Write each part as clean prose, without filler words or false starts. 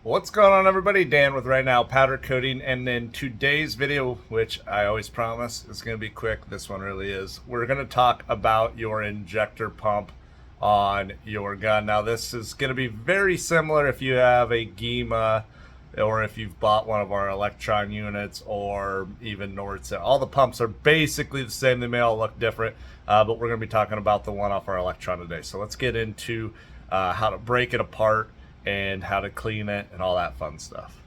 What's going on, everybody? Dan with Right Now Powder Coating, and in today's video, which I always promise is going to be quick, this one really is, we're going to talk about your injector pump on your gun. Now, this is going to be very similar if you have a GEMA or if you've bought one of our Electron units or even Nordset. All the pumps are basically the same. They may all look different, but we're going to be talking about the one off our Electron today. So let's get into how to break it apart and how to clean it and all that fun stuff.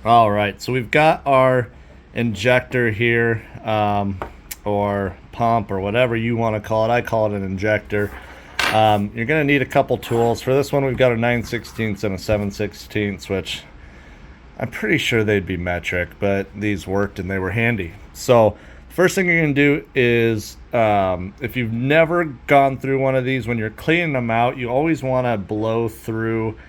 All right, so we've got our injector here, or pump, or whatever you want to call it. I call it an injector. You're going to need a couple tools. For this one, we've got a 9/16 and a 7/16, which I'm pretty sure they'd be metric, but these worked and they were handy. So first thing you're going to do is, if you've never gone through one of these, when you're cleaning them out, you always want to blow through.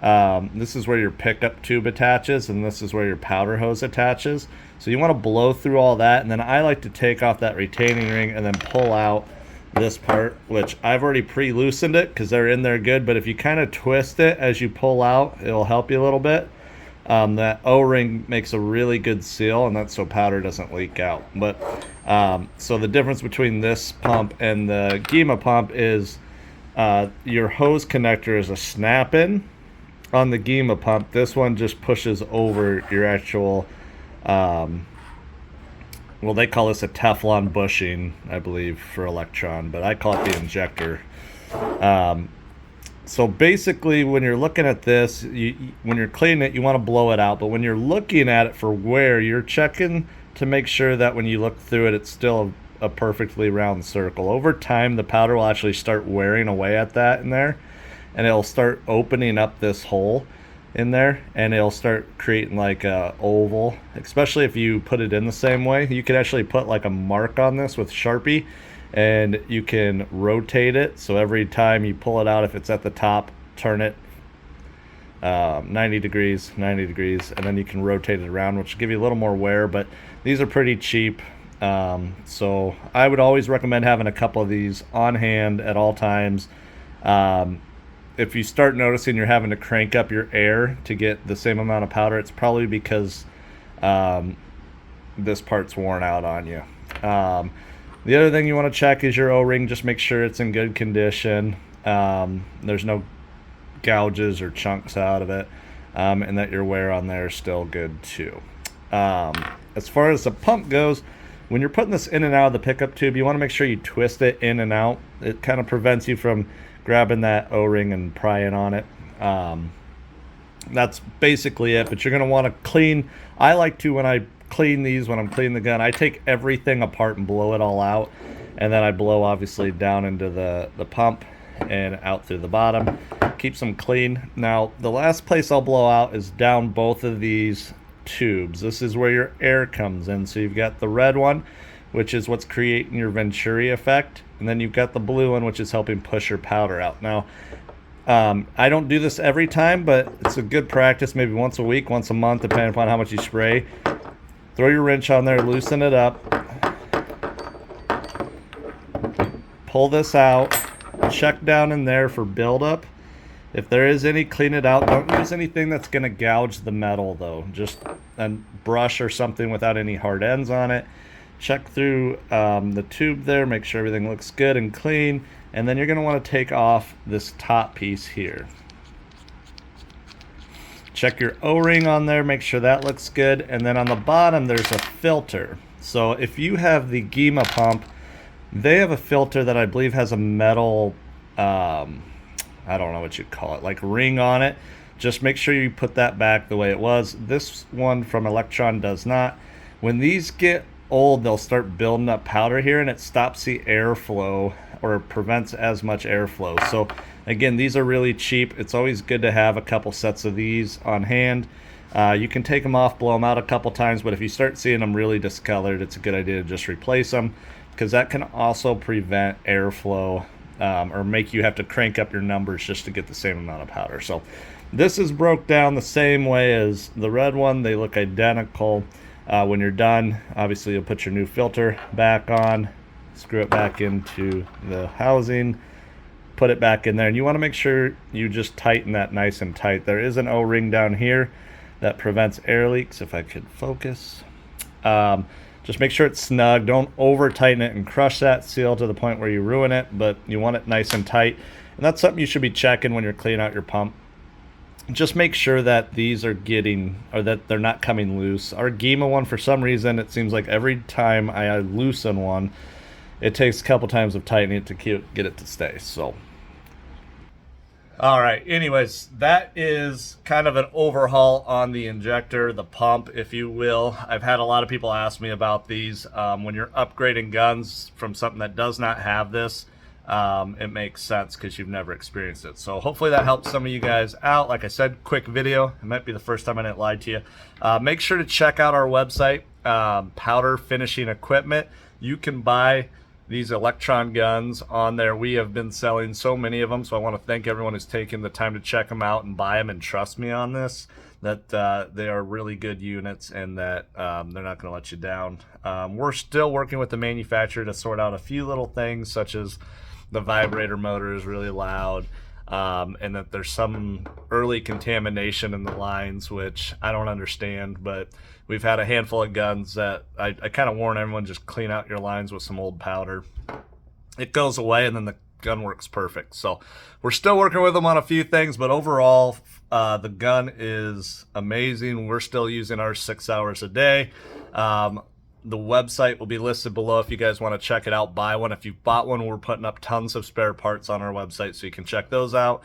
This is where your pickup tube attaches, and this is where your powder hose attaches. So you want to blow through all that, and then I like to take off that retaining ring and then pull out this part, which I've already pre-loosened it because they're in there good, but if you kind of twist it as you pull out, it'll help you a little bit. That O-ring makes a really good seal, and that's so powder doesn't leak out. But so the difference between this pump and the GEMA pump is your hose connector is a snap-in. On the GEMA pump, this one just pushes over your actual, well, they call this a Teflon bushing, I believe, for Electron, but I call it the injector. So basically, when you're looking at this, when you're cleaning it, you want to blow it out. But when you're looking at it for wear, you're checking to make sure that when you look through it, it's still a perfectly round circle. Over time, the powder will actually start wearing away at that in there, and it'll start opening up this hole in there, and it'll start creating like a oval, especially if you put it in the same way. You could actually put like a mark on this with Sharpie, and you can rotate it. So every time you pull it out, if it's at the top, turn it 90 degrees, and then you can rotate it around, which will give you a little more wear, but these are pretty cheap. So I would always recommend having a couple of these on hand at all times. If you start noticing you're having to crank up your air to get the same amount of powder, it's probably because this part's worn out on you. The other thing you want to check is your O-ring. Just make sure it's in good condition. There's no gouges or chunks out of it, and that your wear on there is still good too. As far as the pump goes, when you're putting this in and out of the pickup tube, you want to make sure you twist it in and out. It kind of prevents you from grabbing that O-ring and prying on it. That's basically it, but you're going to want to clean. I like to, when I clean these, when I'm cleaning the gun, I take everything apart and blow it all out, and then I blow obviously down into the pump and out through the bottom. Keeps them clean. Now the last place I'll blow out is down both of these tubes. This is where your air comes in. So you've got the red one, which is what's creating your Venturi effect, and then you've got the blue one, which is helping push your powder out. Now I don't do this every time, but it's a good practice, maybe once a week, once a month, depending upon how much you spray. Throw your wrench on there, loosen it up, pull this out, check down in there for buildup. If there is any, clean it out. Don't use anything that's going to gouge the metal, though. Just a brush or something without any hard ends on it. Check through the tube there, make sure everything looks good and clean, and then you're going to want to take off this top piece here. Check your O-ring on there, make sure that looks good, and then on the bottom there's a filter. So if you have the GEMA pump, they have a filter that I believe has a metal, I don't know what you'd call it, like ring on it. Just make sure you put that back the way it was. This one from Electron does not. When these get old, they'll start building up powder here, and it stops the airflow or prevents as much airflow. So again, these are really cheap. It's always good to have a couple sets of these on hand. You can take them off, blow them out a couple times, but if you start seeing them really discolored, it's a good idea to just replace them, because that can also prevent airflow or make you have to crank up your numbers just to get the same amount of powder. So this is broke down the same way as the red one. They look identical. When you're done, obviously you'll put your new filter back on, screw it back into the housing, put it back in there, and you want to make sure you just tighten that nice and tight. There is an O-ring down here that prevents air leaks, if I could focus. Just make sure it's snug. Don't over tighten it and crush that seal to the point where you ruin it, but you want it nice and tight. And that's something you should be checking when you're cleaning out your pump. Just make sure that these are getting, or that they're not coming loose. Our Gima one, for some reason, it seems like every time I loosen one, it takes a couple times of tightening it to get it to stay. So all right, anyways, that is kind of an overhaul on the injector, the pump, if you will. I've had a lot of people ask me about these. When you're upgrading guns from something that does not have this, it makes sense because you've never experienced it. So hopefully that helps some of you guys out. Like I said, quick video. It might be the first time I didn't lie to you. Make sure to check out our website, Powder Finishing Equipment. You can buy these electron guns on there. We have been selling so many of them, so I want to thank everyone who's taken the time to check them out and buy them and trust me on this, that they are really good units and that they're not going to let you down. We're still working with the manufacturer to sort out a few little things, such as the vibrator motor is really loud, and that there's some early contamination in the lines, which I don't understand, but we've had a handful of guns that I kind of warn everyone, just clean out your lines with some old powder. It goes away and then the gun works perfect. So we're still working with them on a few things, but overall the gun is amazing. We're still using ours 6 hours a day. The website will be listed below if you guys want to check it out, buy one. If you've bought one, we're putting up tons of spare parts on our website, so you can check those out.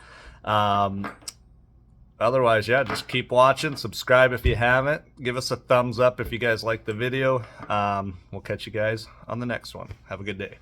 Otherwise, yeah, just keep watching. Subscribe if you haven't. Give us a thumbs up if you guys like the video. We'll catch you guys on the next one. Have a good day.